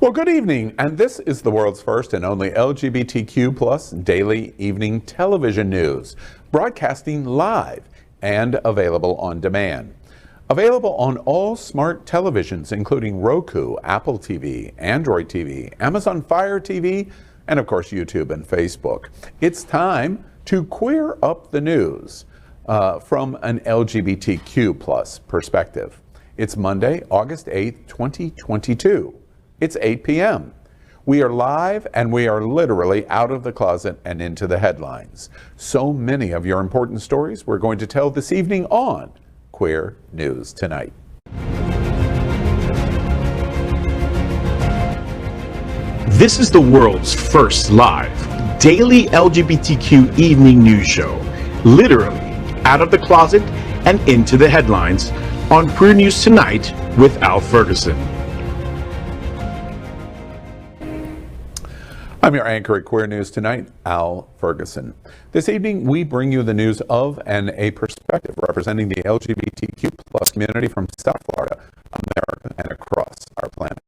Well, good evening, and this is the world's first and only LGBTQ plus daily evening television news, broadcasting live and available on demand. Available on all smart televisions, including Roku, Apple TV, Android TV, Amazon Fire TV, and of course YouTube and Facebook. It's time to queer up the news from an LGBTQ plus perspective. It's Monday, August 8th, 2022. It's 8 p.m. We are live and we are literally out of the closet and into the headlines. So many of your important stories we're going to tell this evening on Queer News Tonight. This is the world's first live daily LGBTQ evening news show, literally out of the closet and into the headlines on Queer News Tonight with Al Ferguson. I'm your anchor at Queer News Tonight, Al Ferguson. This evening, we bring you the news of and a perspective representing the LGBTQ plus community from South Florida, America, and across our planet.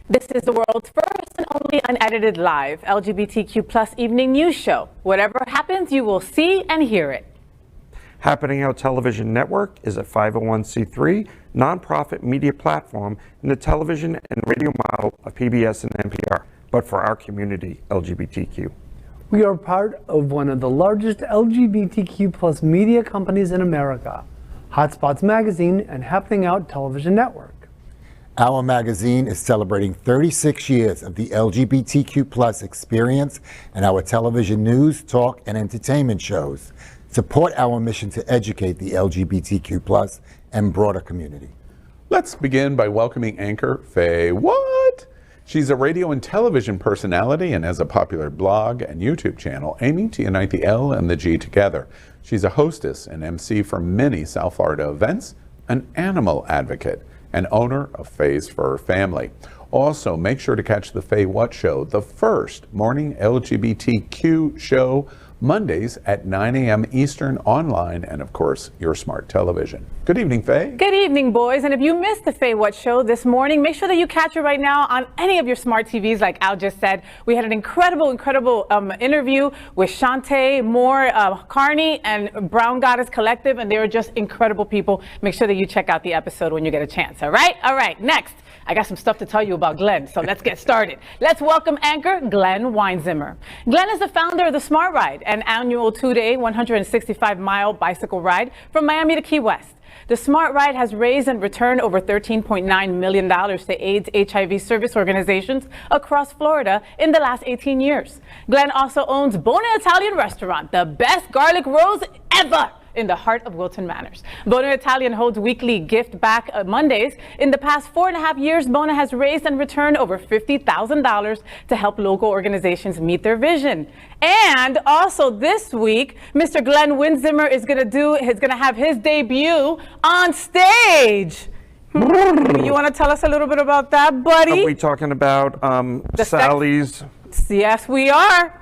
This is the world's first and only unedited live LGBTQ plus evening news show. Whatever happens, you will see and hear it. Happening Out Television Network is a 501c3 nonprofit media platform in the television and radio model of PBS and NPR, but for our community, LGBTQ. We are part of one of the largest LGBTQ plus media companies in America, Hotspots Magazine and Happening Out Television Network. Our magazine is celebrating 36 years of the LGBTQ plus experience and our television news, talk, and entertainment shows support our mission to educate the LGBTQ plus and broader community. Let's begin by welcoming anchor FayWhat. She's a radio and television personality and has a popular blog and YouTube channel aiming to unite the L and the G together. She's a hostess and MC for many South Florida events, an animal advocate, and owner of Faye's Fur Family. Also, make sure to catch the FayWhat Show, the first morning LGBTQ show, Mondays at 9 a.m. Eastern, online, and of course, your smart television. Good evening, Faye. Good evening, boys. And if you missed the FayWhat Show this morning, make sure that you catch it right now on any of your smart TVs, like Al just said. We had an incredible interview with Shantae Moore, Carney, and Brown Goddess Collective, and they were just incredible people. Make sure that you check out the episode when you get a chance, all right? All right, next. I got some stuff to tell you about Glen, so let's get started. Let's welcome anchor Glen Weinzimer. Glen is the founder of the Smart Ride, an annual 2-day, 165-mile bicycle ride from Miami to Key West. The Smart Ride has raised and returned over $13.9 million to AIDS HIV service organizations across Florida in the last 18 years. Glen also owns Bona Italian Restaurant, the best garlic rolls ever, in the heart of Wilton Manors. Bona Italian holds weekly gift back Mondays. In the past 4.5 years, Bona has raised and returned over $50,000 to help local organizations meet their vision. And also this week, Mr. Glen Weinzimer is going to have his debut on stage. You want to tell us a little bit about that, buddy? Are we talking about Sally's? Yes, we are.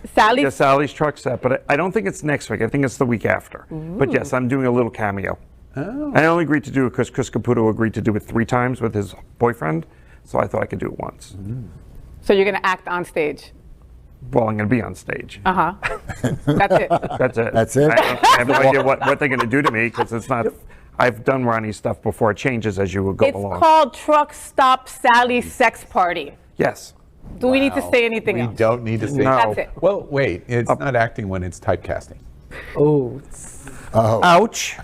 Sally's truck set, but I don't think it's next week. I think it's the week after. Ooh. But yes, I'm doing a little cameo. Oh. I only agreed to do it because Chris Caputo agreed to do it 3 times with his boyfriend, so I thought I could do it once. Mm. So you're going to act on stage? Well, I'm going to be on stage. Uh-huh. That's it. That's it. That's it? I have no idea what they're going to do to me because it's not... I've done Ronnie's stuff before. It changes as you go along. It's called Truck Stop Sally's Sex Party. Yes. Do we need to say anything else? We don't need to say no. That's it. Well, wait, it's not acting when it's typecasting. Oh. Ouch.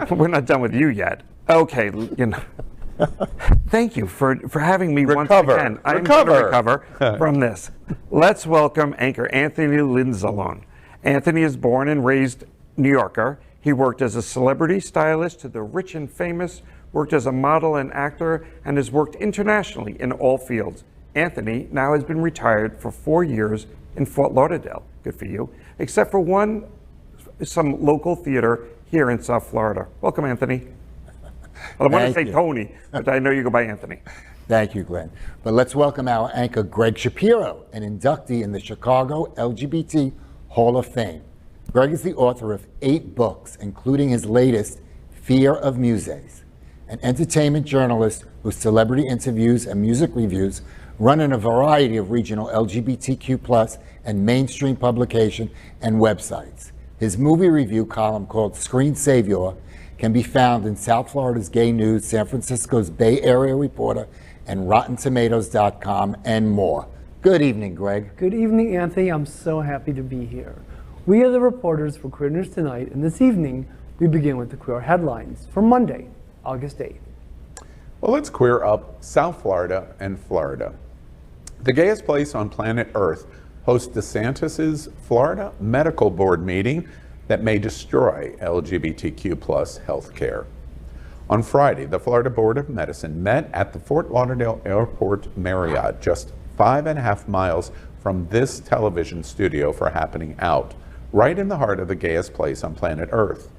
We're not done with you yet. Okay, thank you for having me once again. I'm going to recover from this. Let's welcome anchor Anthony Linzalone. Anthony is born and raised New Yorker. He worked as a celebrity stylist to the rich and famous, worked as a model and actor, and has worked internationally in all fields. Anthony now has been retired for 4 years in Fort Lauderdale. Good for you. Except for some local theater here in South Florida. Welcome, Anthony. Well, I want to say Tony, but I know you go by Anthony. Thank you, Glenn. But let's welcome our anchor, Gregg Shapiro, an inductee in the Chicago LGBT Hall of Fame. Gregg is the author of 8 books, including his latest, Fear of Muses. an entertainment journalist whose celebrity interviews and music reviews run in a variety of regional LGBTQ+ and mainstream publication and websites. His movie review column called Screen Savior can be found in South Florida's Gay News, San Francisco's Bay Area Reporter, and RottenTomatoes.com, and more. Good evening, Gregg. Good evening, Anthony. I'm so happy to be here. We are the reporters for Queer News Tonight, and this evening we begin with the queer headlines for Monday, August 8th. Well, let's queer up South Florida and Florida. The gayest place on planet Earth hosts DeSantis' Florida Medical Board meeting that may destroy LGBTQ+ health care. On Friday, the Florida Board of Medicine met at the Fort Lauderdale Airport Marriott, just 5.5 miles from this television studio for Happening Out, right in the heart of the gayest place on planet Earth.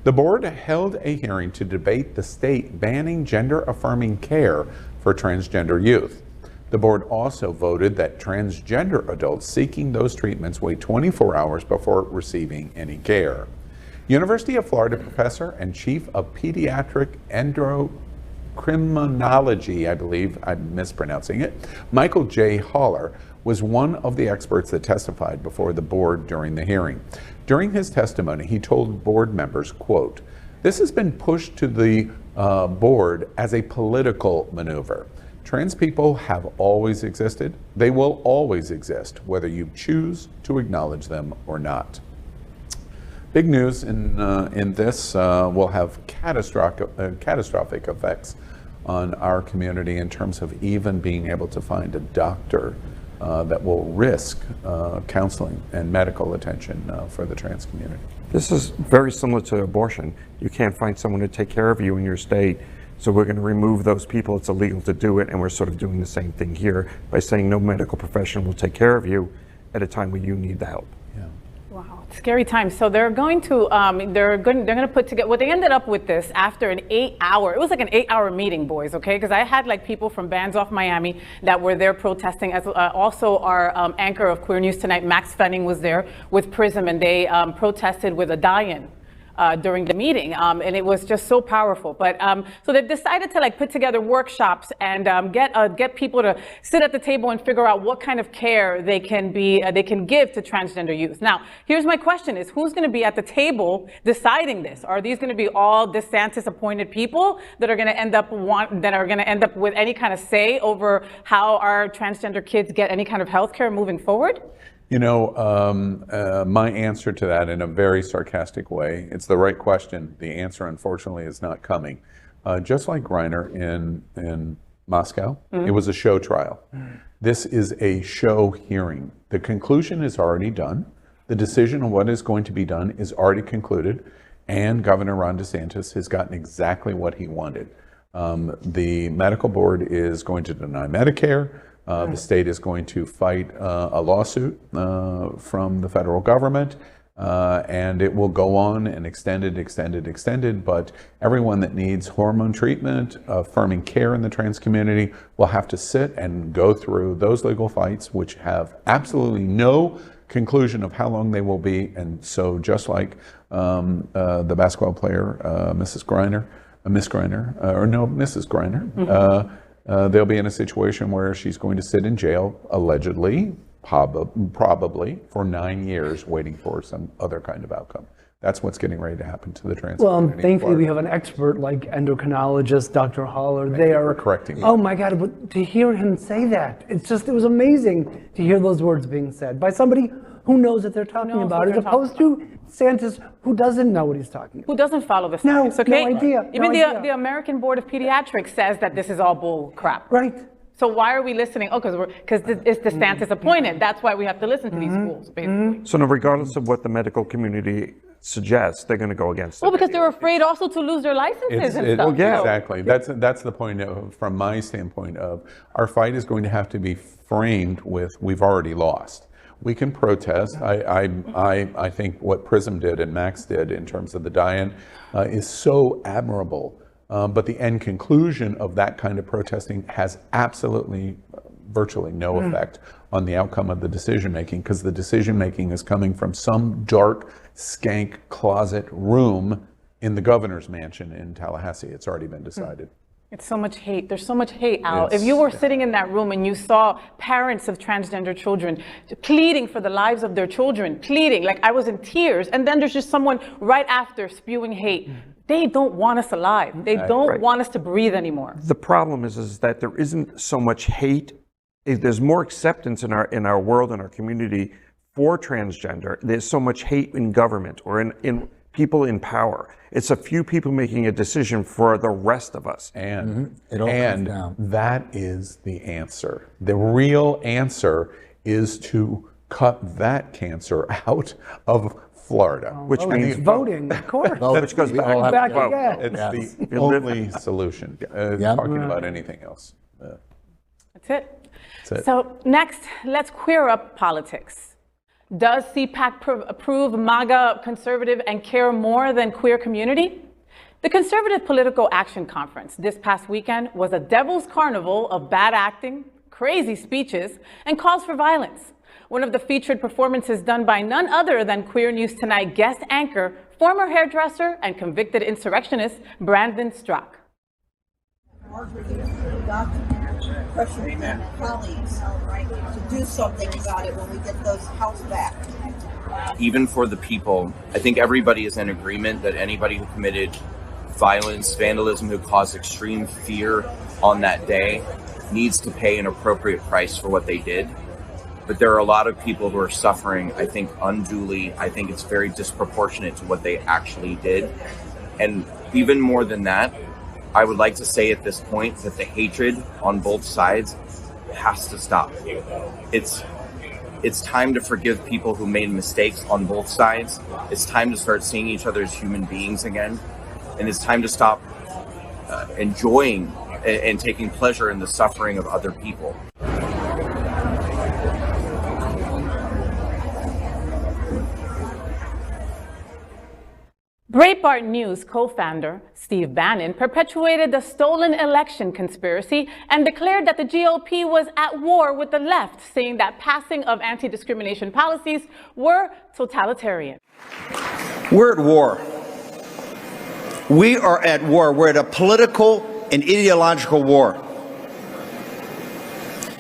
The board held a hearing to debate the state banning gender-affirming care for transgender youth. The board also voted that transgender adults seeking those treatments wait 24 hours before receiving any care. University of Florida professor and chief of pediatric endocrinology, I believe I'm mispronouncing it, Michael J. Haller, was one of the experts that testified before the board during the hearing. During his testimony, he told board members, quote, "This has been pushed to the board as a political maneuver. Trans people have always existed. They will always exist, whether you choose to acknowledge them or not." Big news in this will have catastrophic effects on our community in terms of even being able to find a doctor that will risk counseling and medical attention for the trans community. This is very similar to abortion. You can't find someone to take care of you in your state. So we're going to remove those people. It's illegal to do it, and we're sort of doing the same thing here by saying no medical professional will take care of you at a time when you need the help. Yeah. Wow, scary times. So they're going to put together. Well, they ended up with this after an 8-hour. It was like an 8-hour meeting, boys. Okay, because I had like people from Bands Off Miami that were there protesting. As also our anchor of Queer News Tonight, Max Fenning, was there with Prism, and they protested with a die-in during the meeting, and it was just so powerful. But so they've decided to like put together workshops and get people to sit at the table and figure out what kind of care they can give to transgender youth. Now, here's my question: is who's going to be at the table deciding this? Are these going to be all DeSantis appointed people that are going to end up with any kind of say over how our transgender kids get any kind of health care moving forward? You know, my answer to that, in a very sarcastic way, it's the right question. The answer, unfortunately, is not coming. Just like Reiner in Moscow, it was a show trial. This is a show hearing. The conclusion is already done. The decision on what is going to be done is already concluded, and Governor Ron DeSantis has gotten exactly what he wanted. The medical board is going to deny Medicare. The state is going to fight a lawsuit from the federal government, and it will go on and extended, but everyone that needs hormone treatment, affirming care in the trans community will have to sit and go through those legal fights, which have absolutely no conclusion of how long they will be. And so just like the basketball player, Mrs. Griner, they'll be in a situation where she's going to sit in jail, allegedly, probably, for 9 years, waiting for some other kind of outcome. That's what's getting ready to happen to the trans community. Well, thankfully we have an expert like endocrinologist, Dr. Haller. They are correcting me. Oh my God, but to hear him say that, it was amazing to hear those words being said by somebody who knows what they're talking about, as opposed to DeSantis, who doesn't know what he's talking about. Who doesn't follow the science, okay? No idea. Even the American Board of Pediatrics says that this is all bull crap. Right. So why are we listening? Oh, because it's DeSantis appointed. That's why we have to listen to these fools, basically. So now, regardless of what the medical community suggests, they're going to go against it. Well, because they're afraid also to lose their licenses and stuff. Well, yeah, exactly. That's the point from my standpoint of our fight is going to have to be framed with we've already lost. We can protest. I think what Prism did and Max did in terms of the die-in is so admirable. But the end conclusion of that kind of protesting has absolutely, virtually no effect on the outcome of the decision making, because the decision making is coming from some dark, skank closet room in the governor's mansion in Tallahassee. It's already been decided. It's so much hate. There's so much hate, Al. If you were sitting in that room and you saw parents of transgender children pleading for the lives of their children, pleading, like I was in tears, and then there's just someone right after spewing hate. They don't want us alive. They don't want us to breathe anymore. The problem is that there isn't so much hate. There's more acceptance in our world, in our community for transgender. There's so much hate in government or in people in power. It's a few people making a decision for the rest of us. And that is the answer. The real answer is to cut that cancer out of Florida. Which means voting, of course. Which goes back again. It's the only solution. Talking about anything else. That's it. So next, let's queer up politics. Does CPAC approve MAGA, conservative, and care more than queer community? The Conservative Political Action Conference this past weekend was a devil's carnival of bad acting, crazy speeches, and calls for violence. One of the featured performances done by none other than Queer News Tonight guest anchor, former hairdresser, and convicted insurrectionist Brandon Strzok. Pressuring colleagues to do something about it when we get those houses back. Even for the people, I think everybody is in agreement that anybody who committed violence, vandalism, who caused extreme fear on that day needs to pay an appropriate price for what they did. But there are a lot of people who are suffering, I think, unduly. I think it's very disproportionate to what they actually did. And even more than that, I would like to say at this point that the hatred on both sides has to stop. It's time to forgive people who made mistakes on both sides. It's time to start seeing each other as human beings again. And it's time to stop enjoying and taking pleasure in the suffering of other people. Breitbart News co-founder Steve Bannon perpetuated the stolen election conspiracy and declared that the GOP was at war with the left, saying that passing of anti-discrimination policies were totalitarian. We're at war. We are at war. We're at a political and ideological war.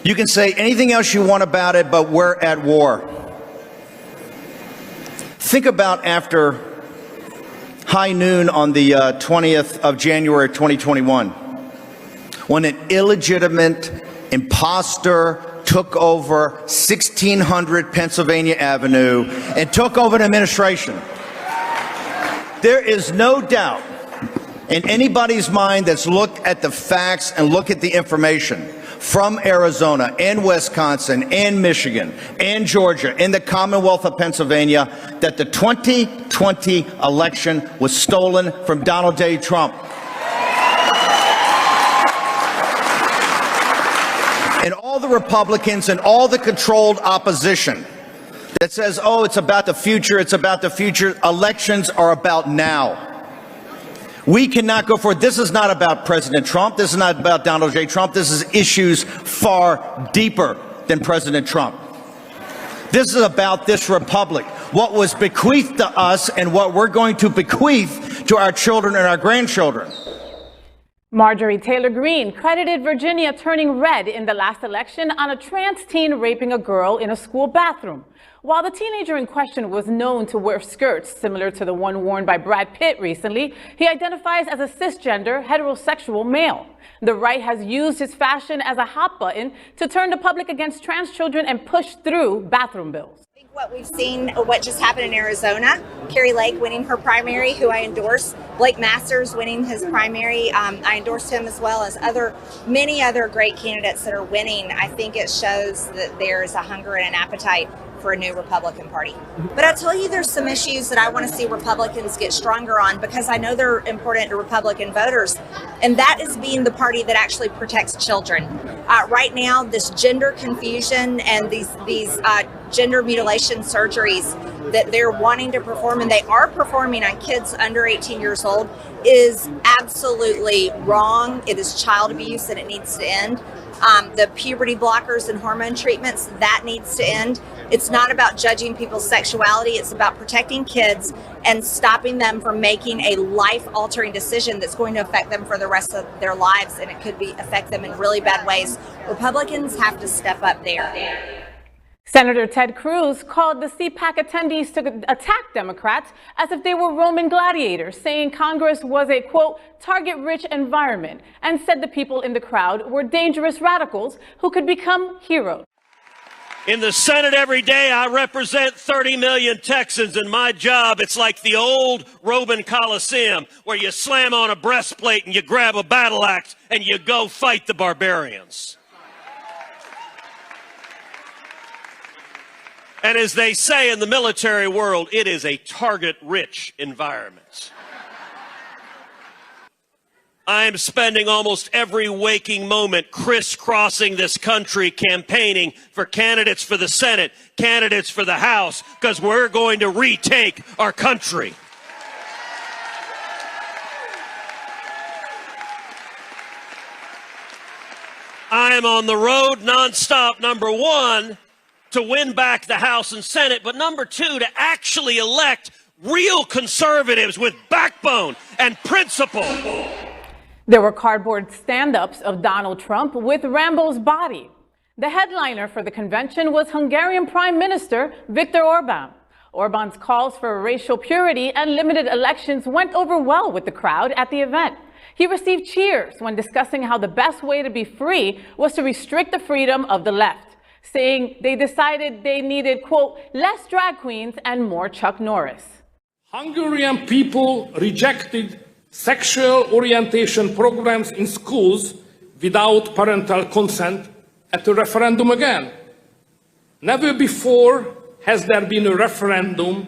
You can say anything else you want about it, but we're at war. Think about after high noon on the 20th of January 2021, when an illegitimate imposter took over 1600 Pennsylvania Avenue and took over an administration. There is no doubt in anybody's mind that's looked at the facts and look at the information from Arizona and Wisconsin and Michigan and Georgia and the Commonwealth of Pennsylvania that the 2020 election was stolen from Donald J. Trump. And all the Republicans and all the controlled opposition that says, oh, it's about the future, elections are about now. We cannot go forward. This is not about President Trump. This is not about Donald J. Trump. This is issues far deeper than President Trump. This is about this republic, what was bequeathed to us and what we're going to bequeath to our children and our grandchildren. Marjorie Taylor Greene credited Virginia turning red in the last election on a trans teen raping a girl in a school bathroom. While the teenager in question was known to wear skirts similar to the one worn by Brad Pitt recently, he identifies as a cisgender, heterosexual male. The right has used his fashion as a hot button to turn the public against trans children and push through bathroom bills. I think what we've seen, what just happened in Arizona, Carrie Lake winning her primary, who I endorse, Blake Masters winning his primary, I endorsed him as well as many other great candidates that are winning. I think it shows that there's a hunger and an appetite for a new Republican Party. But I'll tell you, there's some issues that I want to see Republicans get stronger on because I know they're important to Republican voters, and that is being the party that actually protects children. Right now, this gender confusion and these gender mutilation surgeries that they're wanting to perform, and they are performing on kids under 18 years old, is absolutely wrong. It is child abuse and it needs to end. The puberty blockers and hormone treatments, that needs to end. It's not about judging people's sexuality. It's about protecting kids and stopping them from making a life-altering decision that's going to affect them for the rest of their lives, and it could affect them in really bad ways. Republicans have to step up there. Senator Ted Cruz called the CPAC attendees to attack Democrats as if they were Roman gladiators, saying Congress was a, quote, target-rich environment, and said the people in the crowd were dangerous radicals who could become heroes. In the Senate every day, I represent 30 million Texans, and my job, it's like the old Roman Colosseum, where you slam on a breastplate and you grab a battle axe and you go fight the barbarians. And as they say in the military world, it is a target-rich environment. I am spending almost every waking moment crisscrossing this country campaigning for candidates for the Senate, candidates for the House, because we're going to retake our country. I am on the road nonstop, number one, to win back the House and Senate, but number two, to actually elect real conservatives with backbone and principle. There were cardboard stand-ups of Donald Trump with Rambo's body. The headliner for the convention was Hungarian Prime Minister Viktor Orban. Orban's calls for racial purity and limited elections went over well with the crowd at the event. He received cheers when discussing how the best way to be free was to restrict the freedom of the left, saying they decided they needed, quote, less drag queens and more Chuck Norris. Hungarian people rejected sexual orientation programs in schools without parental consent at a referendum again. Never before has there been a referendum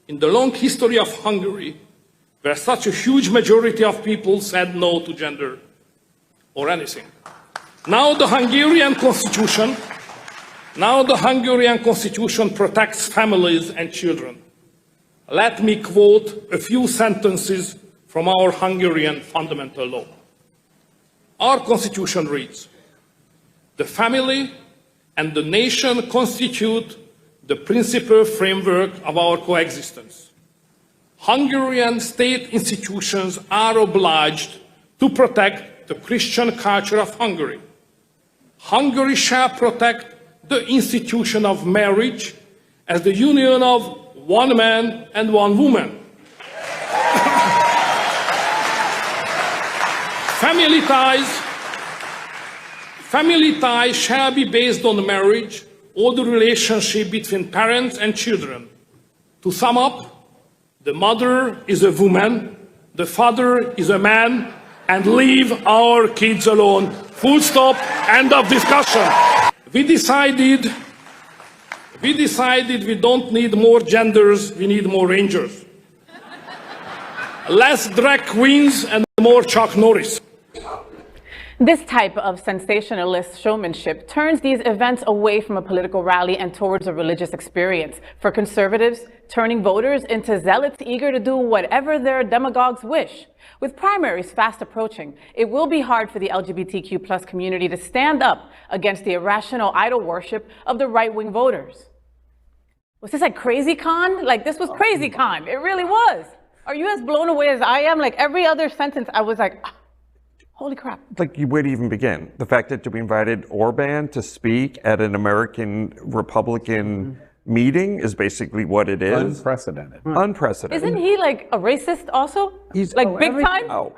in the long history of Hungary where such a huge majority of people said no to gender or anything. Now the Hungarian Constitution protects families and children. Let me quote a few sentences from our Hungarian fundamental law. Our Constitution reads, "The family and the nation constitute the principal framework of our coexistence. Hungarian state institutions are obliged to protect the Christian culture of Hungary. Hungary shall protect the institution of marriage as the union of one man and one woman. Family ties shall be based on marriage or the relationship between parents and children. To sum up, the mother is a woman, the father is a man, and leave our kids alone. Full stop, end of discussion." We decided we don't need more genders, we need more rangers. Less drag queens and more Chuck Norris. This type of sensationalist showmanship turns these events away from a political rally and towards a religious experience. For conservatives, turning voters into zealots eager to do whatever their demagogues wish. With primaries fast approaching, it will be hard for the LGBTQ plus community to stand up against the irrational idol worship of the right-wing voters. Was this like Crazy Con? Like, this was Crazy Con. It really was. Are you as blown away as I am? Like, every other sentence, I was like, holy crap. Like, where do you even begin? The fact that we invited Orban to speak at an American Republican meeting is basically what it is. Unprecedented. Unprecedented. Isn't he like a racist also? He's like big time? Oh.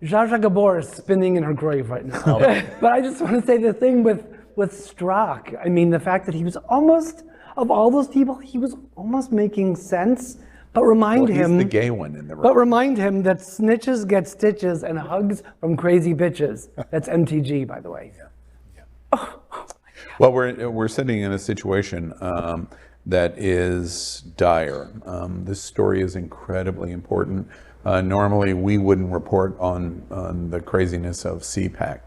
Zsa Zsa Gabor is spinning in her grave right now. But I just want to say the thing with Strzok, I mean, the fact that he was almost, of all those people, he was almost making sense. But remind him, he's the gay one in the room. But remind him that snitches get stitches and hugs from crazy bitches. That's MTG, by the way. Yeah. Well, we're sitting in a situation that is dire. This story is incredibly important. Normally, we wouldn't report on the craziness of CPAC,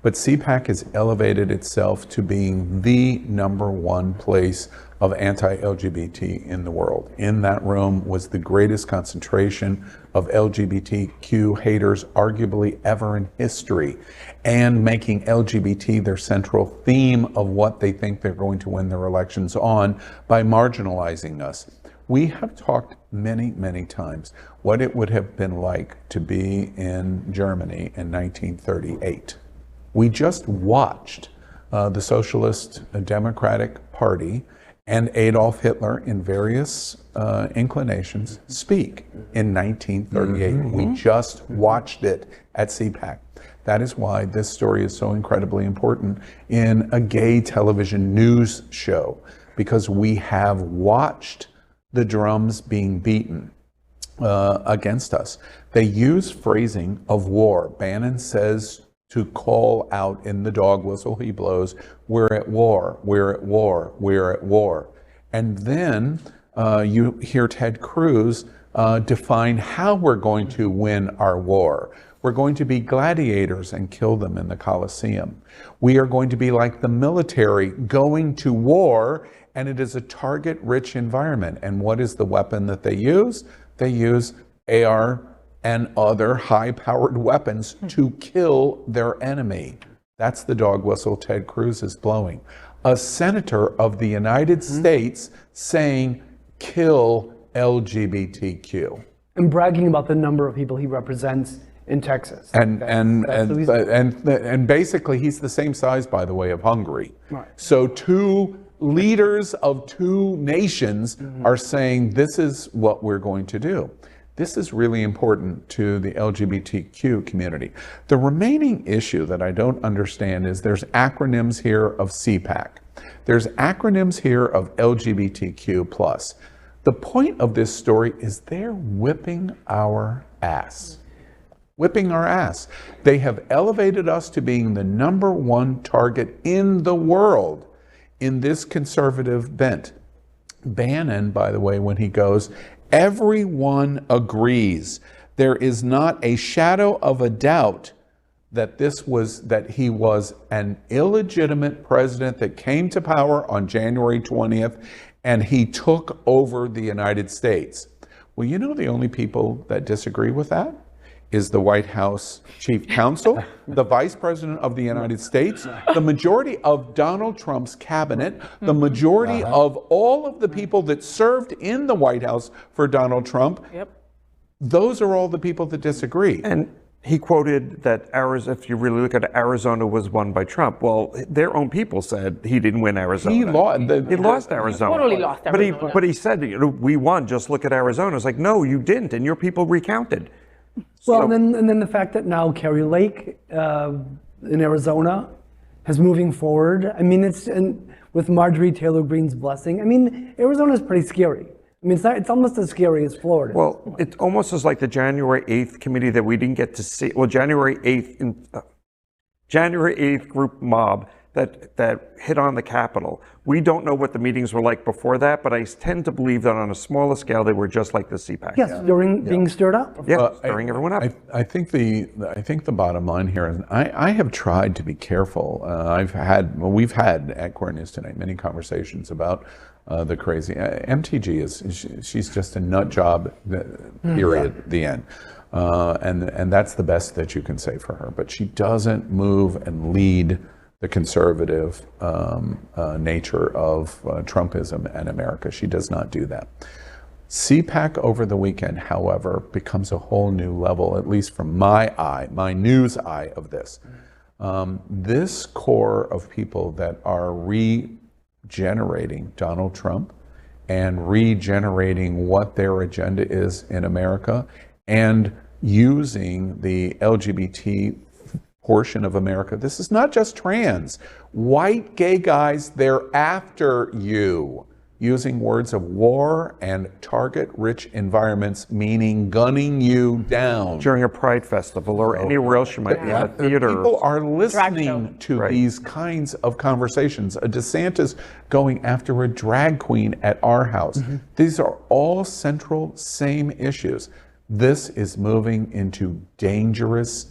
But CPAC has elevated itself to being the #1 place of anti-LGBT in the world. In that room was the greatest concentration of LGBTQ haters arguably ever in history, and making LGBT their central theme of what they think they're going to win their elections on by marginalizing us. We have talked many, many times what it would have been like to be in Germany in 1938. We just watched the Socialist Democratic Party and Adolf Hitler in various inclinations speak in 1938. We just watched it at CPAC. That is why this story is so incredibly important in a gay television news show, because we have watched the drums being beaten against us. They use phrasing of war. Bannon says to call out in the dog whistle he blows, "We're at war, we're at war, we're at war." And then you hear Ted Cruz define how we're going to win our war. We're going to be gladiators and kill them in the Colosseum. We are going to be like the military going to war, and it is a target-rich environment. And what is the weapon that they use? They use AR and other high-powered weapons to kill their enemy. That's the dog whistle Ted Cruz is blowing. A senator of the United States saying, kill LGBTQ. And bragging about the number of people he represents in Texas. And basically he's the same size, by the way, of Hungary. Right. So two leaders of two nations are saying this is what we're going to do. This is really important to the LGBTQ community. The remaining issue that I don't understand is there's acronyms here of CPAC. There's acronyms here of LGBTQ+. The point of this story is they're whipping our ass. Whipping our ass. They have elevated us to being the #1 target in the world in this conservative bent. Bannon, by the way, when he goes, everyone agrees. There is not a shadow of a doubt that he was an illegitimate president that came to power on January 20th, and he took over the United States. Well, you know the only people that disagree with that is the White House Chief Counsel, the Vice President of the United States, the majority of Donald Trump's cabinet, the majority of all of the people that served in the White House for Donald Trump. Yep. Those are all the people that disagree. And he quoted that if you really look at it, Arizona was won by Trump. Well, their own people said he didn't win Arizona. He lost Arizona. Totally lost Arizona. But he said, we won, just look at Arizona. It's like, no, you didn't, and your people recounted. Well, and then the fact that now Kerry Lake in Arizona is moving forward. I mean, with Marjorie Taylor Greene's blessing. I mean, Arizona is pretty scary. I mean, it's almost as scary as Florida. Well, it almost is like the January 8th committee that we didn't get to see. Well, January 8th group mob that hit on the Capitol. We don't know what the meetings were like before that, but I tend to believe that on a smaller scale, they were just like the CPAC. Yes, being stirred up. Yeah, stirring everyone up. I think the bottom line here is I have tried to be careful. We've had at Core News Tonight many conversations about the crazy MTG she's just a nut job. Period. The end. And that's the best that you can say for her. But she doesn't move and lead the conservative nature of Trumpism and America. She does not do that. CPAC over the weekend, however, becomes a whole new level, at least from my news eye of this. This core of people that are regenerating Donald Trump and regenerating what their agenda is in America and using the LGBT portion of America. This is not just trans. White gay guys, they're after you. Using words of war and target-rich environments, meaning gunning you down. During a Pride Festival or anywhere else you might be at a theater. People are listening to these kinds of conversations. A DeSantis going after a drag queen at our house. These are all central, same issues. This is moving into dangerous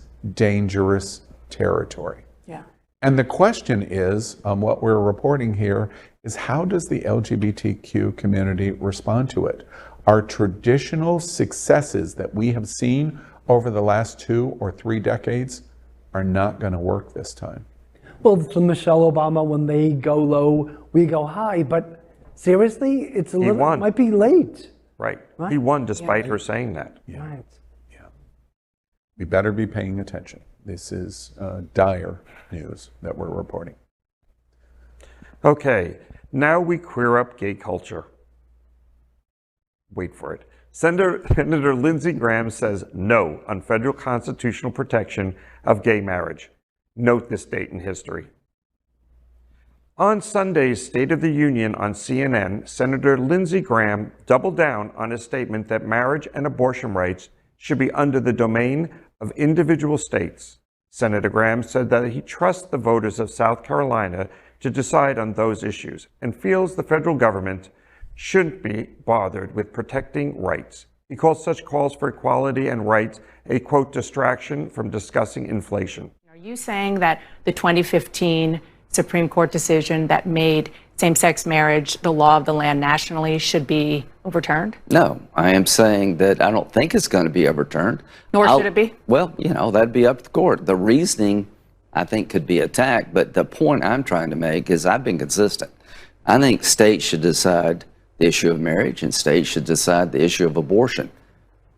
territory. Yeah. And the question is, what we're reporting here is, how does the LGBTQ community respond to it? Our traditional successes that we have seen over the last 2 or 3 decades are not going to work this time. Well, for Michelle Obama, when they go low, we go high. But seriously, it might be late. Right. He won despite her saying that. Yeah. Right. Yeah. We better be paying attention. This is dire news that we're reporting. Okay, now we queer up gay culture. Wait for it. Senator Lindsey Graham says no on federal constitutional protection of gay marriage. Note this date in history. On Sunday's State of the Union on CNN, Senator Lindsey Graham doubled down on his statement that marriage and abortion rights should be under the domain of individual states. Senator Graham said that he trusts the voters of South Carolina to decide on those issues and feels the federal government shouldn't be bothered with protecting rights. He calls such calls for equality and rights a, quote, distraction from discussing inflation. Are you saying that the 2015 Supreme Court decision that made same-sex marriage the law of the land nationally should be overturned? No, I am saying that I don't think it's going to be overturned. Nor should it be? Well, that'd be up to the court. The reasoning, I think, could be attacked, but the point I'm trying to make is I've been consistent. I think states should decide the issue of marriage and states should decide the issue of abortion.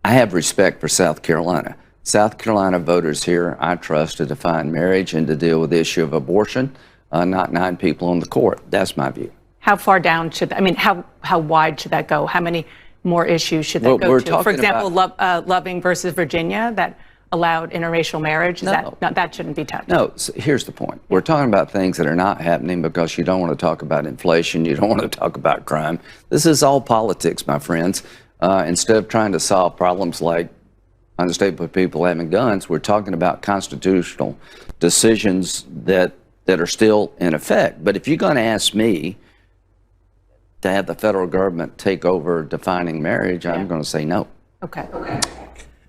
I have respect for South Carolina. South Carolina voters here, I trust to define marriage and to deal with the issue of abortion, not 9 people on the court. That's my view. How far down should how wide should that go? How many more issues should that go to? For example, Loving versus Virginia that allowed interracial marriage. That shouldn't be touched. No, so here's the point. We're talking about things that are not happening because you don't want to talk about inflation. You don't want to talk about crime. This is all politics, my friends. Instead of trying to solve problems like unstable people having guns, we're talking about constitutional decisions that are still in effect. But if you're going to ask me to have the federal government take over defining marriage, I'm going to say no. Okay.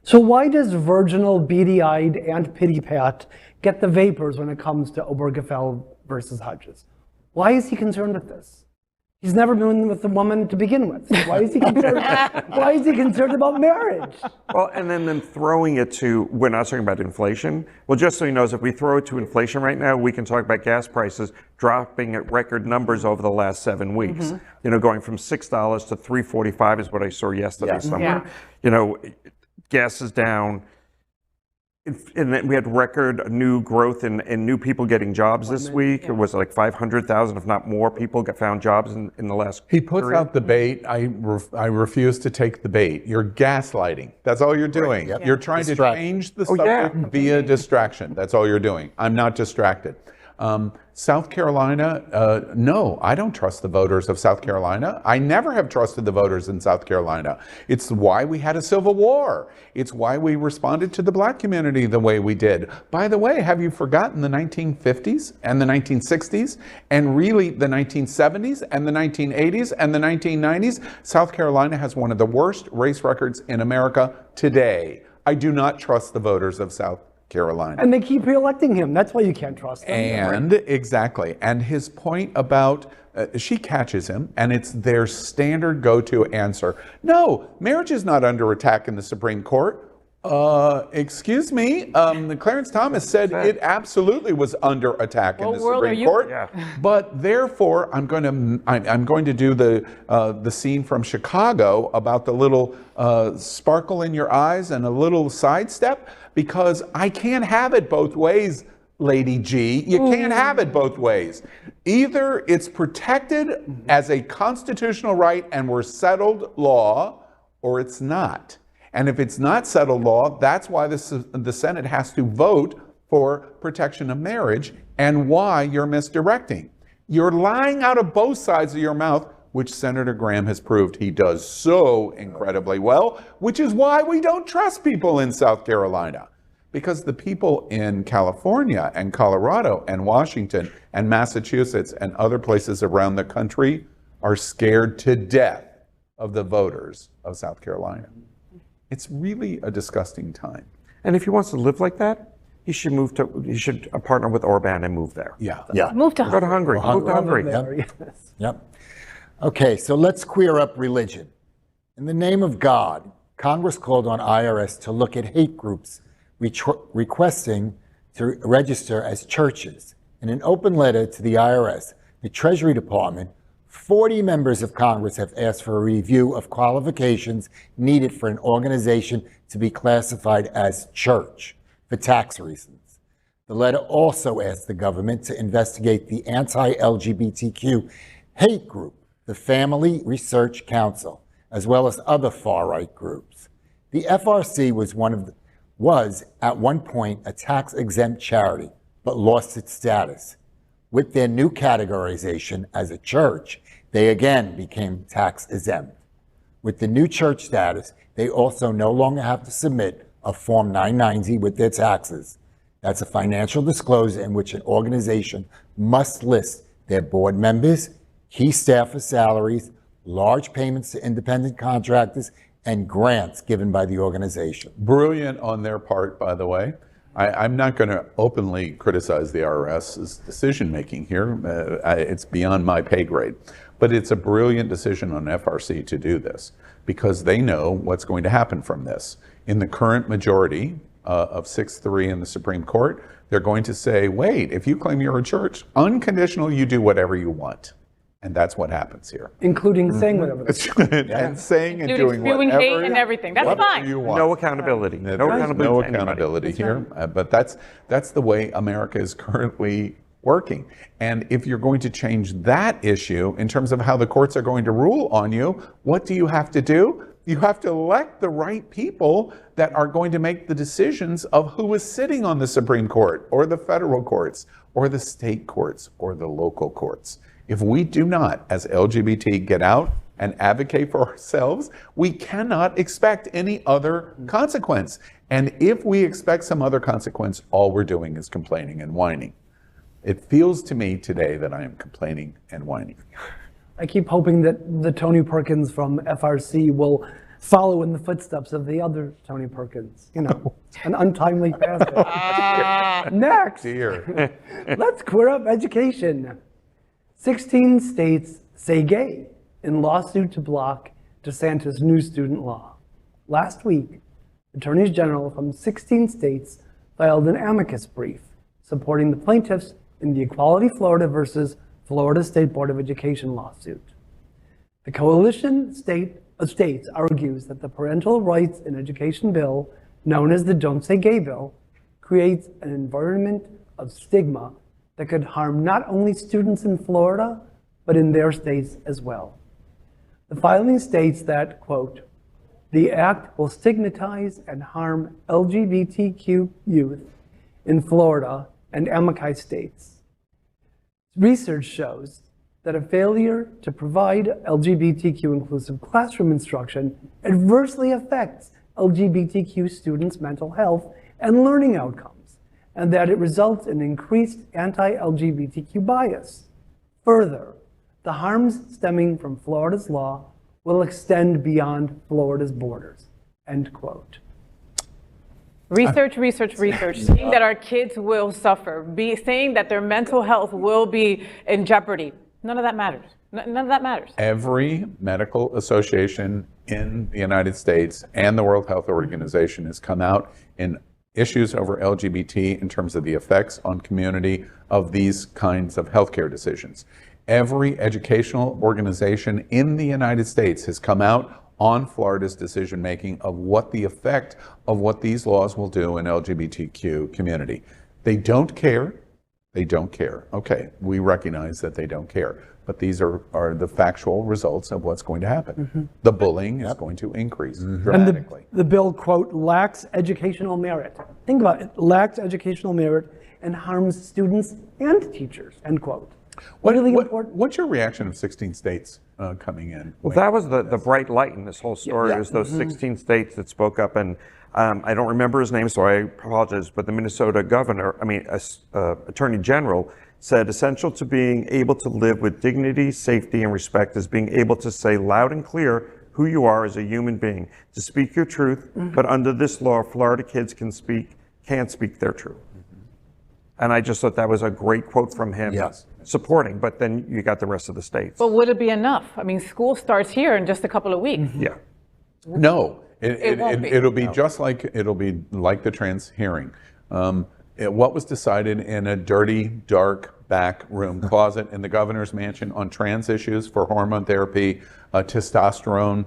So why does virginal, beady-eyed Aunt Pity Pat get the vapors when it comes to Obergefell versus Hodges? Why is he concerned with this? He's never been with a woman to begin with. Why is he concerned? Why is he concerned about marriage? Well, and then throwing it to, we're not talking about inflation. Well, just so he knows, if we throw it to inflation right now, we can talk about gas prices dropping at record numbers over the last 7 weeks. Mm-hmm. Going from $6 to $3.45 is what I saw yesterday somewhere. Yeah. Gas is down. And then we had record new growth in new people getting jobs this week. It was like 500,000, if not more, people found jobs in the last He puts out the bait. I refuse to take the bait. You're gaslighting. That's all you're doing. Right. Yep. You're trying to change the subject via distraction. That's all you're doing. I'm not distracted. South Carolina, no, I don't trust the voters of South Carolina. I never have trusted the voters in South Carolina. It's why we had a civil war. It's why we responded to the black community the way we did. By the way, have you forgotten the 1950s and the 1960s and really the 1970s and the 1980s and the 1990s? South Carolina has one of the worst race records in America today. I do not trust the voters of South Carolina. And they keep re-electing him. That's why you can't trust them. And exactly. And his point about, she catches him, and it's their standard go-to answer. No, marriage is not under attack in the Supreme Court. Excuse me, Clarence Thomas said it absolutely was under attack in the Supreme Court. Yeah. But therefore, I'm going to do the scene from Chicago about the little sparkle in your eyes and a little sidestep, because I can't have it both ways, Lady G. You can't have it both ways. Either it's protected as a constitutional right and we're settled law, or it's not. And if it's not settled law, that's why the Senate has to vote for protection of marriage, and why you're misdirecting. You're lying out of both sides of your mouth, which Senator Graham has proved he does so incredibly well, which is why we don't trust people in South Carolina. Because the people in California and Colorado and Washington and Massachusetts and other places around the country are scared to death of the voters of South Carolina. It's really a disgusting time. And if he wants to live like that, he should partner with Orban and move there. Yeah. Move to Go to Hungary. Move to Hungary. Yep. Okay, so let's queer up religion. In the name of God, Congress called on IRS to look at hate groups requesting to register as churches. In an open letter to the IRS, the Treasury Department, 40 members of Congress have asked for a review of qualifications needed for an organization to be classified as church for tax reasons. The letter also asked the government to investigate the anti-LGBTQ hate group, the Family Research Council, as well as other far-right groups. The FRC was at one point a tax-exempt charity, but lost its status. With their new categorization as a church, they again became tax-exempt. With the new church status, they also no longer have to submit a Form 990 with their taxes. That's a financial disclosure in which an organization must list their board members, key staffer salaries, large payments to independent contractors, and grants given by the organization. Brilliant on their part, by the way. I'm not going to openly criticize the IRS's decision-making here. It's beyond my pay grade. But it's a brilliant decision on FRC to do this because they know what's going to happen from this. In the current majority of 6-3 in the Supreme Court, they're going to say, wait, if you claim you're a church, unconditional, you do whatever you want. And that's what happens here. Including saying whatever. And saying and doing spewing whatever. hate and everything. That's fine. You want. No accountability. No accountability here. But that's the way America is currently working. And if you're going to change that issue in terms of how the courts are going to rule on you, what do you have to do? You have to elect the right people that are going to make the decisions of who is sitting on the Supreme Court or the federal courts or the state courts or the local courts. If we do not, as LGBT, get out and advocate for ourselves, we cannot expect any other consequence. And if we expect some other consequence, all we're doing is complaining and whining. It feels to me today that I am complaining and whining. I keep hoping that the Tony Perkins from FRC will follow in the footsteps of the other Tony Perkins. You know, an untimely passage. Next, let's queer up education. 16 states say gay in lawsuit to block DeSantis' new student law. Last week, attorneys general from 16 states filed an amicus brief supporting the plaintiffs in the Equality Florida versus Florida State Board of Education lawsuit. The coalition of states argues that the parental rights in education bill, known as the Don't Say Gay bill, creates an environment of stigma that could harm not only students in Florida, but in their states as well. The filing states that, quote, the act will stigmatize and harm LGBTQ youth in Florida and amici states. Research shows that a failure to provide LGBTQ inclusive classroom instruction adversely affects LGBTQ students' mental health and learning outcomes, and that it results in increased anti-LGBTQ bias. Further, the harms stemming from Florida's law will extend beyond Florida's borders, end quote. Research, saying that our kids will suffer, saying that their mental health will be in jeopardy. None of that matters. None of that matters. Every medical association in the United States and the World Health Organization has come out in issues over LGBT in terms of the effects on community of these kinds of healthcare decisions. Every educational organization in the United States has come out on Florida's decision-making of what the effect of what these laws will do in LGBTQ community. They don't care. They don't care. Okay, we recognize that they don't care. But these are the factual results of what's going to happen. The bullying is going to increase dramatically. And the bill, quote, lacks educational merit. Think about it, lacks educational merit and harms students and teachers, end quote. What's your reaction of 16 states coming in? Well, that was the bright light in this whole story, is those 16 states that spoke up, and I don't remember his name, so I apologize, but the Minnesota Attorney General said essential to being able to live with dignity, safety, and respect is being able to say loud and clear who you are as a human being, to speak your truth, but under this law, Florida kids can't speak their truth. And I just thought that was a great quote from him. Yes. Supporting, but then you got the rest of the states. But would it be enough? I mean, school starts here in just a couple of weeks. Yeah. No, It won't be. it'll be just like the trans hearing. What was decided in a dirty, dark back room closet in the governor's mansion on trans issues for hormone therapy, testosterone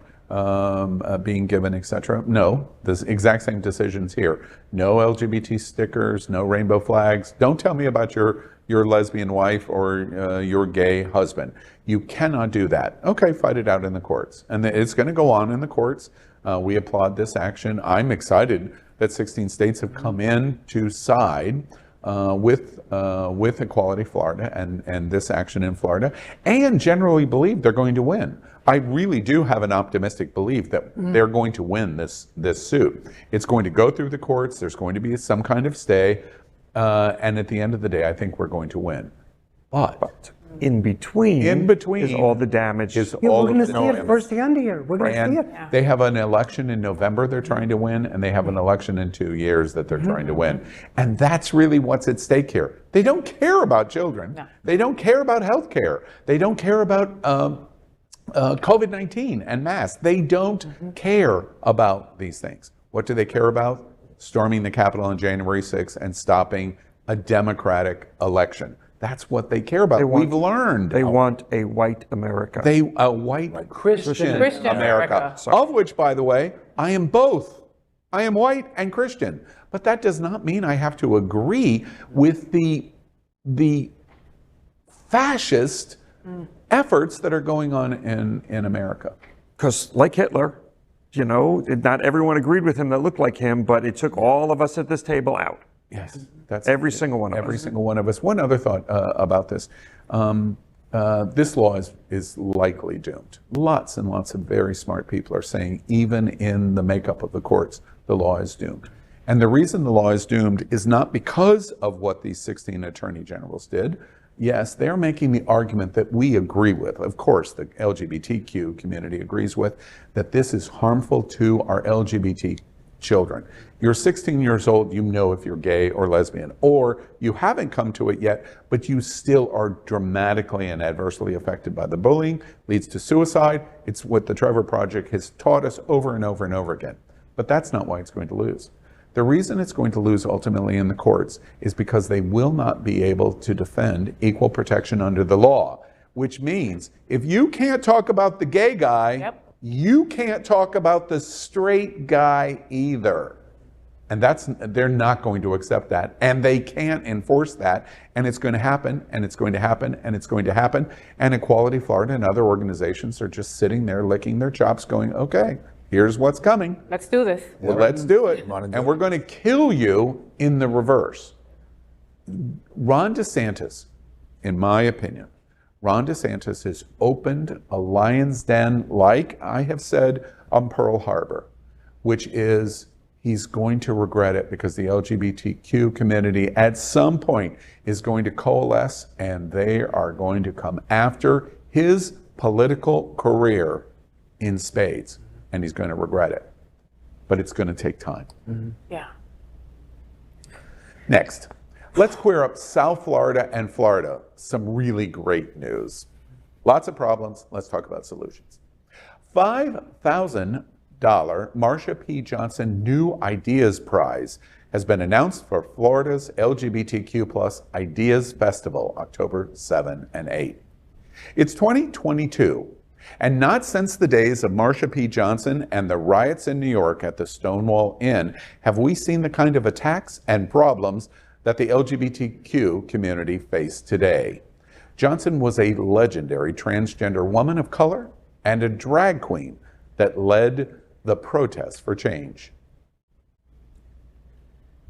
being given, etc. No, the exact same decisions here. No LGBT stickers, no rainbow flags. Don't tell me about your lesbian wife or your gay husband. You cannot do that. Okay, fight it out in the courts. And it's going to go on in the courts. We applaud this action. I'm excited that 16 states have come in to side with Equality Florida and this action in Florida, and generally believe they're going to win. I really do have an optimistic belief that they're going to win this suit. It's going to go through the courts. There's going to be some kind of stay. And at the end of the day, I think we're going to win. But in between is all the damage. We're going to see it firsthand here. We're going to see it. Yeah. They have an election in November they're trying to win, and they have an election in 2 years that they're trying to win. And that's really what's at stake here. They don't care about children. No. They don't care about health care. They don't care about COVID-19 and masks. They don't care about these things. What do they care about? Storming the Capitol on January 6th and stopping a Democratic election. That's what they care about. We've learned. They want a white America. A white Christian America. Sorry. Of which, by the way, I am both. I am white and Christian. But that does not mean I have to agree with the fascist efforts that are going on in America. Because like Hitler, you know, not everyone agreed with him that looked like him, but it took all of us at this table out. Yes, that's every single one of us. Every single one of us. One other thought about this. This law is likely doomed. Lots and lots of very smart people are saying even in the makeup of the courts, the law is doomed. And the reason the law is doomed is not because of what these 16 attorney generals did. Yes, they're making the argument that we agree with. Of course, the LGBTQ community agrees with, that this is harmful to our LGBT children. You're 16 years old, you know if you're gay or lesbian, or you haven't come to it yet, but you still are dramatically and adversely affected by the bullying, leads to suicide. It's what the Trevor Project has taught us over and over and over again. But that's not why it's going to lose. The reason it's going to lose ultimately in the courts is because they will not be able to defend equal protection under the law, which means if you can't talk about the gay guy, you can't talk about the straight guy either. And they're not going to accept that, and they can't enforce that, and it's going to happen, and it's going to happen, and it's going to happen. And Equality Florida and other organizations are just sitting there licking their chops going, okay, here's what's coming. Let's do this. Well, let's do it. And we're going to kill you in the reverse. Ron DeSantis, in my opinion, Ron DeSantis has opened a lion's den, like I have said on Pearl Harbor, which is he's going to regret it because the LGBTQ community at some point is going to coalesce and they are going to come after his political career in spades, and he's going to regret it. But it's going to take time. Yeah. Next, let's queer up South Florida and Florida. Some really great news. Lots of problems. Let's talk about solutions. $5,000 Marsha P. Johnson New Ideas Prize has been announced for Florida's LGBTQ+ Ideas Festival, October 7 and 8. It's 2022, and not since the days of Marsha P. Johnson and the riots in New York at the Stonewall Inn have we seen the kind of attacks and problems that the LGBTQ community face today. Johnson was a legendary transgender woman of color and a drag queen that led the protest for change.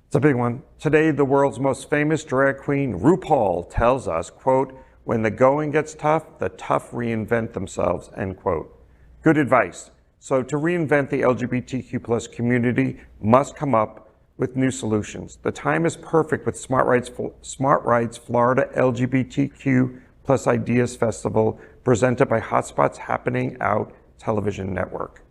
It's a big one. Today, the world's most famous drag queen, RuPaul, tells us, quote, when the going gets tough, the tough reinvent themselves, end quote. Good advice. So to reinvent the LGBTQ+ community must come up with new solutions. The time is perfect with Smart Rights Florida LGBTQ+ Ideas Festival presented by Hotspots Happening Out television network.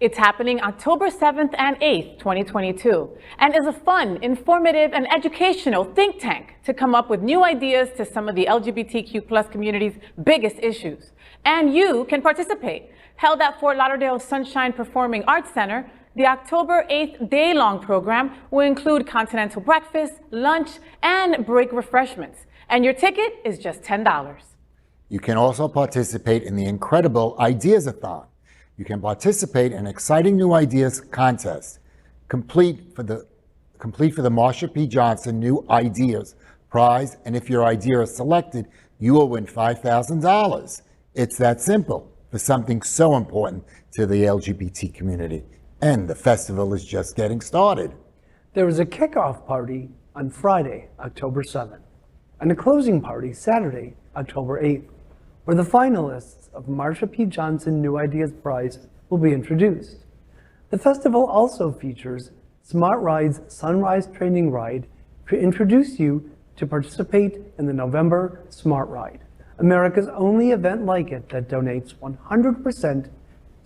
It's happening October 7th and 8th, 2022, and is a fun, informative, and educational think tank to come up with new ideas to some of the LGBTQ+ community's biggest issues. And you can participate. Held at Fort Lauderdale Sunshine Performing Arts Center, the October 8th day-long program will include continental breakfast, lunch, and break refreshments. And your ticket is just $10. You can also participate in the incredible Ideas-a-thon. You can participate in an exciting new ideas contest, complete for the Marsha P. Johnson New Ideas Prize. And if your idea is selected, you will win $5,000. It's that simple for something so important to the LGBT community. And the festival is just getting started. There is a kickoff party on Friday, October 7th, and a closing party Saturday, October 8th, where the finalists of Marsha P. Johnson New Ideas Prize will be introduced. The festival also features Smart Ride's Sunrise Training Ride to introduce you to participate in the November Smart Ride, America's only event like it that donates 100%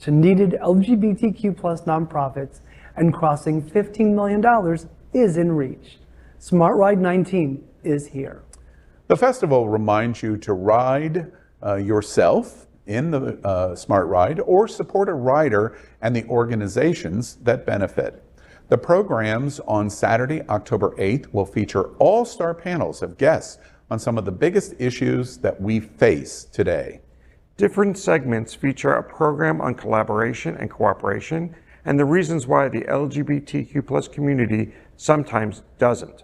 to needed LGBTQ+ nonprofits, and crossing $15 million is in reach. Smart Ride 19 is here. The festival reminds you to ride yourself in the Smart Ride or support a rider and the organizations that benefit. The programs on Saturday, October 8th will feature all-star panels of guests on some of the biggest issues that we face today. Different segments feature a program on collaboration and cooperation and the reasons why the LGBTQ+ community sometimes doesn't.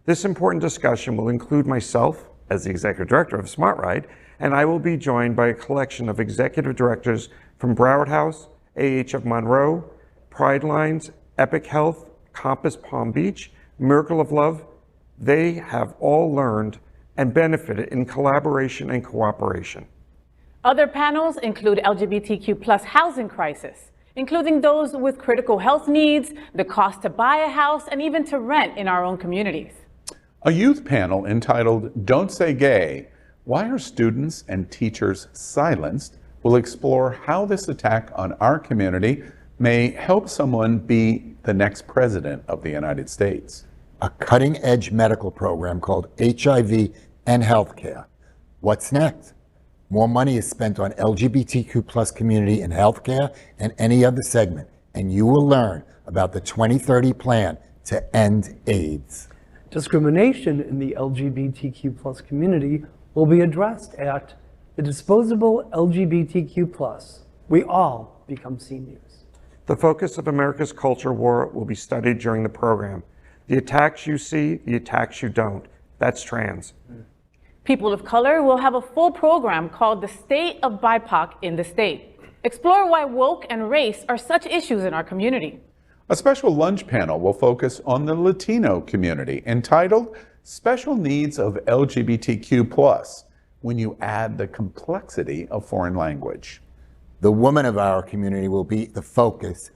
This important discussion will include myself as the executive director of Smart Ride, and I will be joined by a collection of executive directors from Broward House, AH of Monroe, Pride Lines, Epic Health, Compass Palm Beach, Miracle of Love. They have all learned and benefited in collaboration and cooperation. Other panels include LGBTQ+ housing crisis, including those with critical health needs, the cost to buy a house, and even to rent in our own communities. A youth panel entitled Don't Say Gay, Why Are Students and Teachers Silenced? Will explore how this attack on our community may help someone be the next president of the United States. A cutting-edge medical program called HIV and Healthcare. What's next? More money is spent on LGBTQ+ community in healthcare and any other segment, and you will learn about the 2030 plan to end AIDS. Discrimination in the LGBTQ+ community will be addressed at the Disposable LGBTQ+. We all become seniors. The focus of America's culture war will be studied during the program. The attacks you see, the attacks you don't. That's trans. People of color will have a full program called The State of BIPOC in the State. Explore why woke and race are such issues in our community. A special lunch panel will focus on the Latino community entitled Special Needs of LGBTQ+, when you add the complexity of foreign language. The woman of our community will be the focus.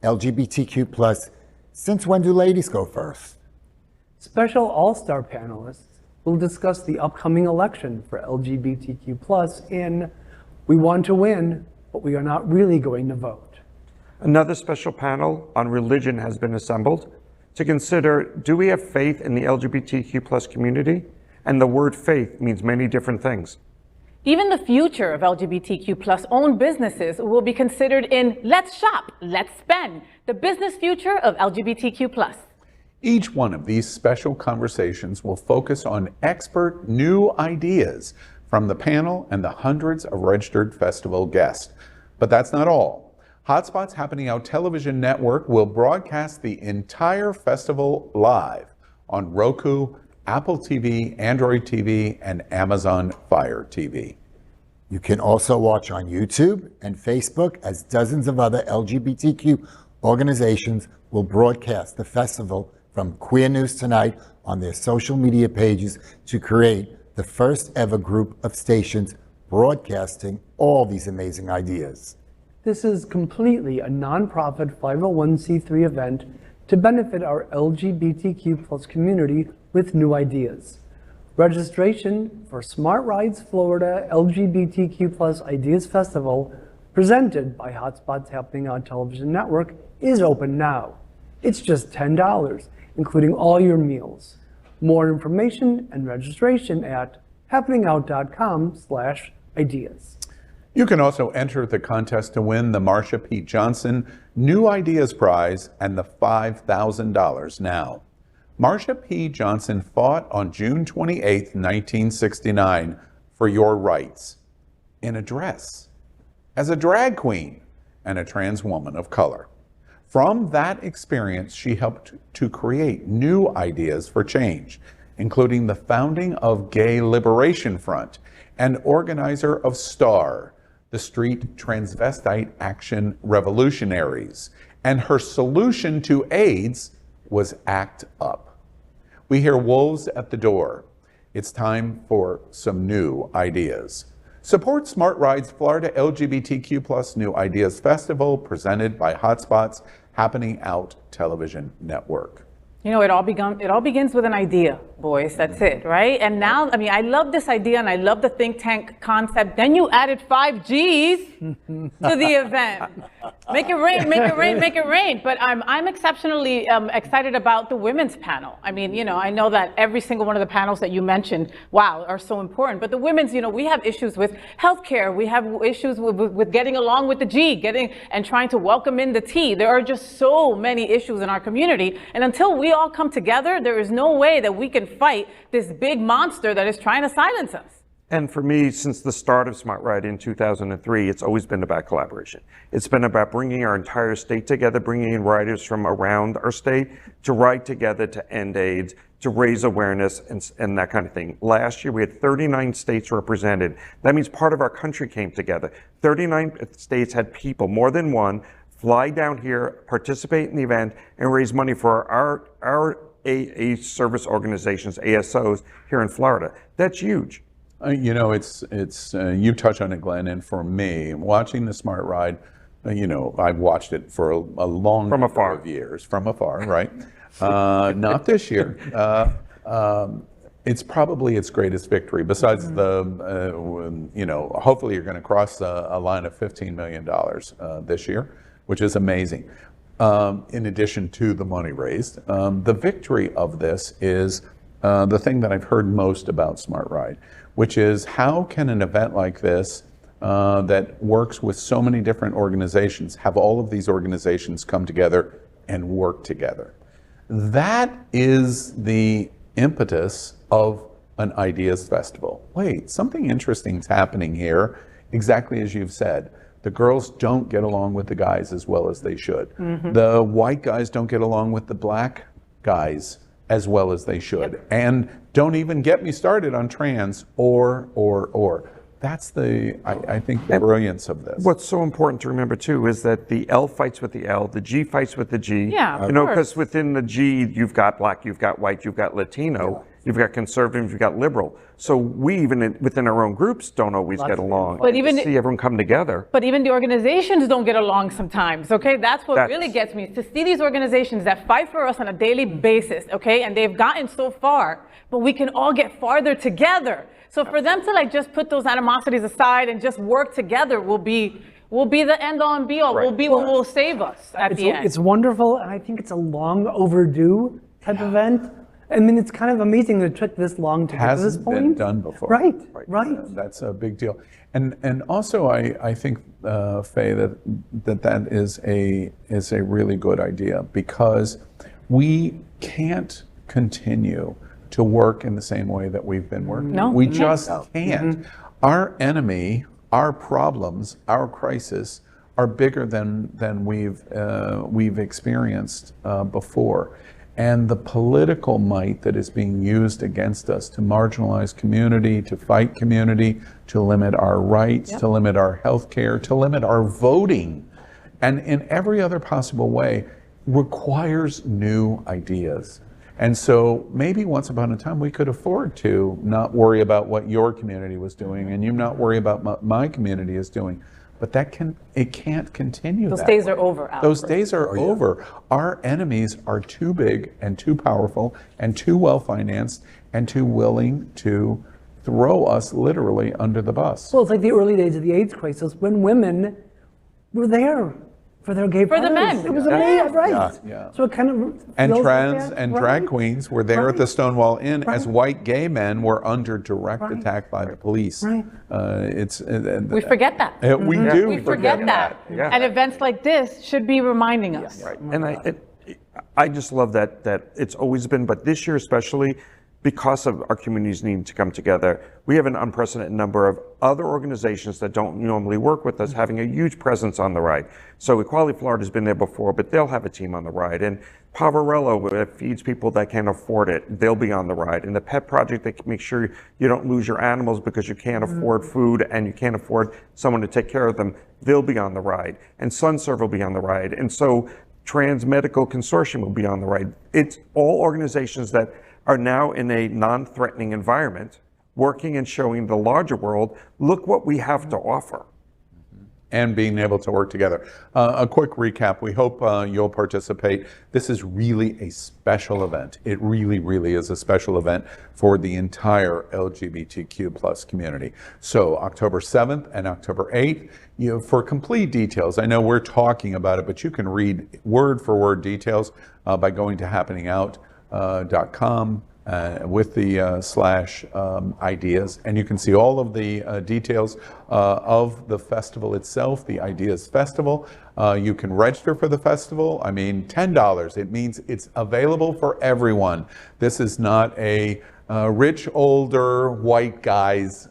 LGBTQ+, since when do ladies go first? Special all-star panelists will discuss the upcoming election for LGBTQ+ in We Want to Win, but we are not really going to vote. Another special panel on religion has been assembled to consider, do we have faith in the LGBTQ+ community? And the word faith means many different things. Even the future of LGBTQ+ owned businesses will be considered in Let's Shop, Let's Spend, the business future of LGBTQ+. Each one of these special conversations will focus on expert new ideas from the panel and the hundreds of registered festival guests. But that's not all. Hotspots Happening Out Television Network will broadcast the entire festival live on Roku, Apple TV, Android TV, and Amazon Fire TV. You can also watch on YouTube and Facebook as dozens of other LGBTQ organizations will broadcast the festival from Queer News Tonight on their social media pages to create the first ever group of stations broadcasting all these amazing ideas. This is completely a nonprofit 501c3 event to benefit our LGBTQ+ community with new ideas. Registration for Smart Rides Florida LGBTQ+ Ideas Festival presented by Hotspot's Happening On Television Network, is open now. It's just $10, including all your meals. More information and registration at happeningout.com/ideas. You can also enter the contest to win the Marsha P. Johnson New Ideas Prize and the $5,000 now. Marsha P. Johnson fought on June 28, 1969 for your rights in a dress, as a drag queen and a trans woman of color. From that experience, she helped to create new ideas for change, including the founding of Gay Liberation Front and organizer of STAR, the Street Transvestite Action Revolutionaries, and her solution to AIDS was ACT UP. We hear wolves at the door. It's time for some new ideas. Support Smart Ride's Florida LGBTQ+ New Ideas Festival, presented by Hotspot's Happening Out Television Network. You know, it all begins with an idea, boys. That's it, right? And now, I mean, I love this idea and I love the think tank concept. Then you added 5 Gs to the event. Make it rain, make it rain, make it rain. But I'm exceptionally excited about the women's panel. I mean, you know, I know that every single one of the panels that you mentioned, wow, are so important. But the women's, you know, we have issues with healthcare. We have issues with getting along with the G, and trying to welcome in the T. There are just so many issues in our community. And until we all come together, there is no way that we can fight this big monster that is trying to silence us. And for me, since the start of Smart Ride in 2003, it's always been about collaboration. It's been about bringing our entire state together, bringing in riders from around our state to ride together to end AIDS, to raise awareness and that kind of thing. Last year, we had 39 states represented. That means part of our country came together. 39 states had people, more than one, fly down here, participate in the event, and raise money for our AA service organizations, ASOs, here in Florida. That's huge. You know, it's you touch on it, Glenn, and for me, watching the Smart Ride, you know, I've watched it for a long number of years, from afar, right? Not this year. It's probably its greatest victory, besides the, you know, hopefully you're going to cross a line of $15 million this year, which is amazing. In addition to the money raised, the victory of this is the thing that I've heard most about Smart Ride, which is how can an event like this that works with so many different organizations, have all of these organizations come together and work together? That is the impetus of an Ideas Festival. Wait, something interesting is happening here, exactly as you've said. The girls don't get along with the guys as well as they should. Mm-hmm. The white guys don't get along with the black guys as well as they should. Yep. And don't even get me started on trans or. That's I think, the brilliance of this. What's so important to remember too is that the L fights with the L, the G fights with the G. Yeah, you know, because within the G, you've got black, you've got white, you've got Latino, you've got conservative, you've got liberal. So we even within our own groups don't always get along. But even see everyone come together. But even the organizations don't get along sometimes. Okay, that's what really gets me, to see these organizations that fight for us on a daily basis. Okay, and they've gotten so far, but we can all get farther together. So for them to like just put those animosities aside and just work together will be the end all and be all. Right. Will be what will save us at the end. It's wonderful, and I think it's a long overdue type event. I mean, it's kind of amazing that it took this long to get to this point. Hasn't been done before. Right. That's a big deal. And also I think, Faye, that is a really good idea, because we can't continue to work in the same way that we've been working. No, we just can't. Mm-hmm. Our enemy, our problems, our crisis are bigger than we've experienced before. And the political might that is being used against us to marginalize community, to fight community, to limit our rights, to limit our health care, to limit our voting, and in every other possible way, requires new ideas. And so maybe once upon a time we could afford to not worry about what your community was doing and you not worry about what my community is doing. But it can't continue. Those days are over, Albert. Those days are over. Our enemies are too big and too powerful and too well financed and too willing to throw us literally under the bus. Well, it's like the early days of the AIDS crisis when women were there for their gay For the brothers. men. It was amazing, right? Yeah, yeah. So it kind of And feels trans like that, and right? drag queens were there at the Stonewall Inn as white gay men were under direct Right. attack by the police. Right. We forget that. We do. We forget that. Yeah. And events like this should be reminding us. Right. And I just love that it's always been, but this year especially, because of our communities needing to come together, we have an unprecedented number of other organizations that don't normally work with us having a huge presence on the ride. So Equality Florida has been there before, but they'll have a team on the ride. And Poverello, that feeds people that can't afford it, they'll be on the ride. And the Pet Project, that can make sure you don't lose your animals because you can't afford food and you can't afford someone to take care of them, they'll be on the ride. And SunServe will be on the ride. And so Trans Medical Consortium will be on the ride. It's all organizations that are now in a non-threatening environment, working and showing the larger world, look what we have to offer. And being able to work together. A quick recap. We hope you'll participate. This is really a special event. It really, really is a special event for the entire LGBTQ plus community. So October 7th and October 8th, for complete details, I know we're talking about it, but you can read word for word details by going to happeningout.com with the /ideas, and you can see all of the details of the festival itself, the Ideas Festival. You can register for the festival. I mean, $10. It means it's available for everyone. This is not a rich, older, white guys,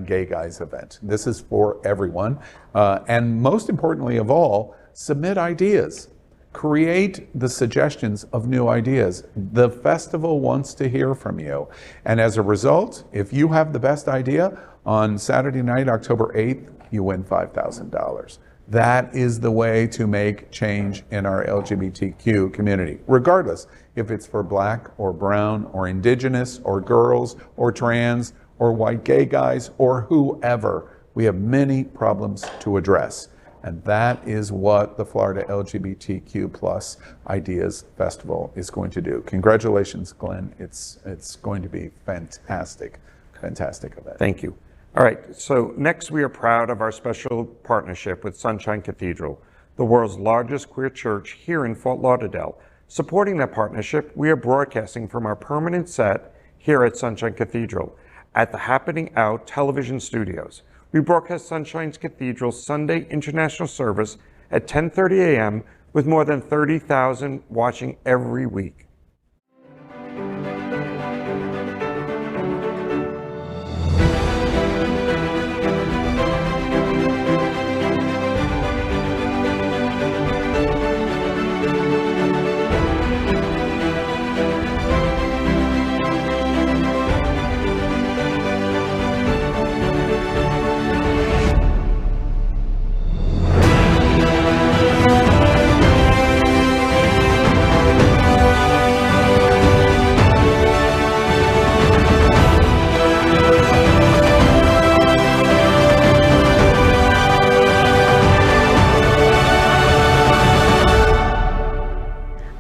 gay guys event. This is for everyone. And most importantly of all, submit ideas. Create the suggestions of new ideas. The festival wants to hear from you. And as a result, if you have the best idea, on Saturday night, October 8th, you win $5,000. That is the way to make change in our LGBTQ community, regardless if it's for Black or brown or indigenous or girls or trans or white gay guys or whoever. We have many problems to address. And that is what the Florida LGBTQ plus Ideas Festival is going to do. Congratulations, Glenn. It's going to be fantastic, fantastic event. Thank you. All right, so next we are proud of our special partnership with Sunshine Cathedral, the world's largest queer church here in Fort Lauderdale. Supporting that partnership, we are broadcasting from our permanent set here at Sunshine Cathedral at the Happening Out television studios. We broadcast Sunshine's Cathedral's Sunday International Service at 10:30 a.m. with more than 30,000 watching every week.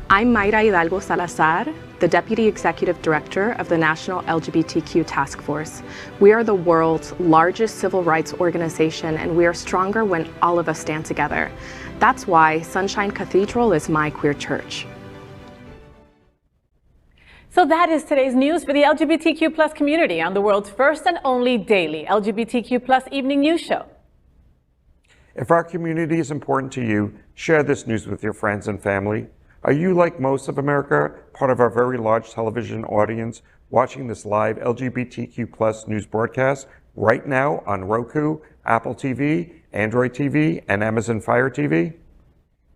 I'm Mayra Hidalgo Salazar, the Deputy Executive Director of the National LGBTQ Task Force. We are the world's largest civil rights organization, and we are stronger when all of us stand together. That's why Sunshine Cathedral is my queer church. So that is today's news for the LGBTQ plus community on the world's first and only daily LGBTQ plus evening news show. If our community is important to you, share this news with your friends and family. Are you, like most of America, part of our very large television audience watching this live LGBTQ plus news broadcast right now on Roku, Apple TV, Android TV, and Amazon Fire TV?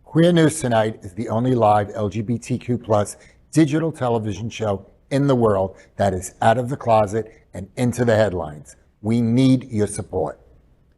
Queer News Tonight is the only live LGBTQ plus digital television show in the world that is out of the closet and into the headlines. We need your support.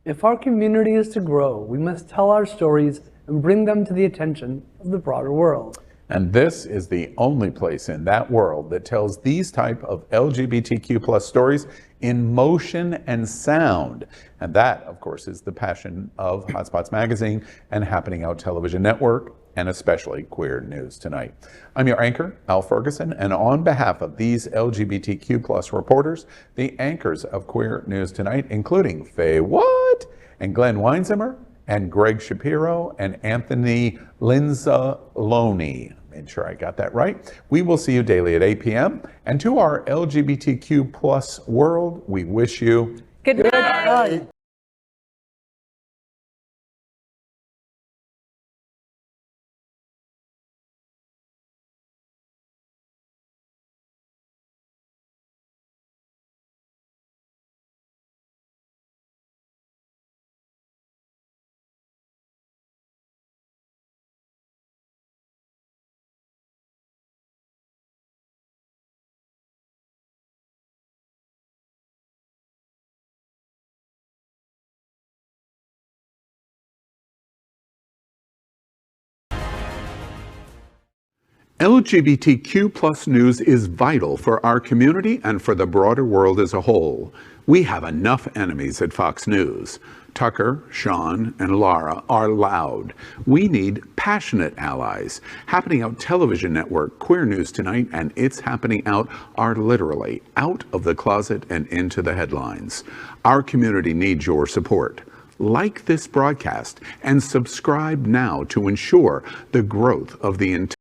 If our community is to grow, we must tell our stories and bring them to the attention of the broader world. And this is the only place in that world that tells these type of LGBTQ plus stories in motion and sound. And that, of course, is the passion of Hotspots Magazine and Happening Out Television Network, and especially Queer News Tonight. I'm your anchor, Al Ferguson, and on behalf of these LGBTQ plus reporters, the anchors of Queer News Tonight, including FayWhat and Glen Weinzimer and Gregg Shapiro and Anthony Linzalone. Make sure I got that right. We will see you daily at 8 p.m. And to our LGBTQ plus world, we wish you good night. LGBTQ plus news is vital for our community and for the broader world as a whole. We have enough enemies at Fox News. Tucker, Sean, and Lara are loud. We need passionate allies. Happening Out Television Network, Queer News Tonight, and It's Happening Out are literally out of the closet and into the headlines. Our community needs your support. Like this broadcast and subscribe now to ensure the growth of the entire